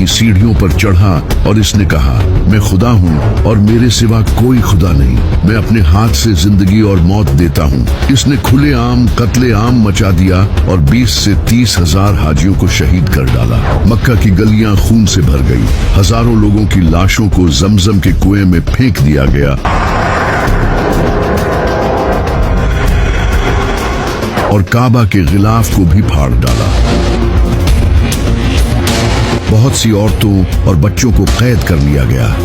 की सीढ़ियों पर चढ़ा और इसने कहा, मैं खुदा हूँ और मेरे सिवा कोई खुदा नहीं, मैं अपने हाथ से जिंदगी और मौत देता हूँ। इसने खुलेआम कत्ले-आम मचा दिया और 20 से 30 हजार हाजियों को शहीद कर डाला। मक्का की गलियां खून से भर गई, हजारों लोगों की लाशों को जमजम के कुएं में फेंक दिया गया और काबा के गिलाफ को भी फाड़ डाला। बहुत सी औरतों और बच्चों को कैद कर लिया गया।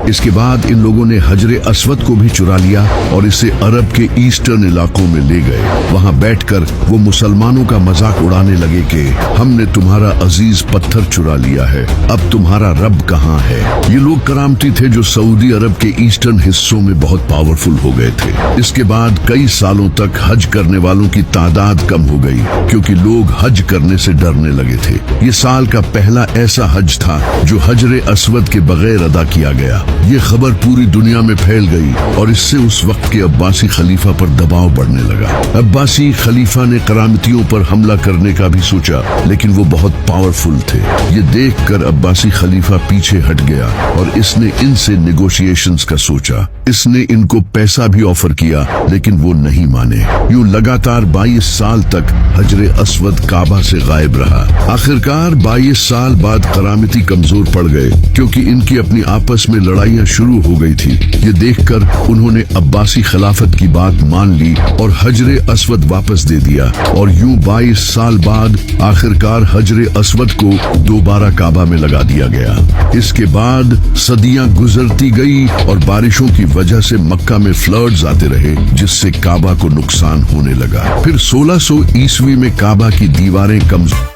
इसके बाद इन लोगों ने हजरे अस्वद को भी चुरा लिया और इसे अरब के ईस्टर्न इलाकों में ले गए। वहां बैठकर वो मुसलमानों का मजाक उड़ाने लगे कि हमने तुम्हारा अजीज पत्थर चुरा लिया है, अब तुम्हारा रब कहाँ है। ये लोग करामती थे जो सऊदी अरब के ईस्टर्न हिस्सों में बहुत पावरफुल हो गए थे। इसके बाद कई सालों तक हज करने वालों की तादाद कम हो गई क्योंकि लोग हज करने से डरने लगे थे। ये साल का पहला ऐसा हज था जो हजरे अस्वद के बगैर अदा किया गया। ये खबर पूरी दुनिया में फैल गई और इससे उस वक्त के अब्बासी खलीफा पर दबाव बढ़ने लगा। अब्बासी खलीफा ने करामतियों पर हमला करने का भी सोचा, लेकिन वो बहुत पावरफुल थे। ये देखकर अब्बासी खलीफा पीछे हट गया और इसने इनसे नेगोशिएशंस का सोचा। इसने इनको पैसा भी ऑफर किया, लेकिन वो नहीं माने। यूं लगातार 22 साल तक हजरे अस्वद काबा से गायब रहा। आखिरकार 22 साल बाद करामती कमजोर पड़ गए क्योंकि इनकी अपनी आपस में लड़ाइयां शुरू हो गई थी। ये देखकर उन्होंने अब्बासी खिलाफत की बात मान ली और हजरे अस्वद वापस दे दिया और यूं 22 साल बाद आखिरकार हजरे अस्वद को दोबारा काबा में लगा दिया गया। इसके बाद सदियां गुजरती गई और बारिशों की वजह से मक्का में फ्लड्स आते रहे, जिससे काबा को नुकसान होने लगा। फिर 1600 ईस्वी में काबा की दीवारें कमजोर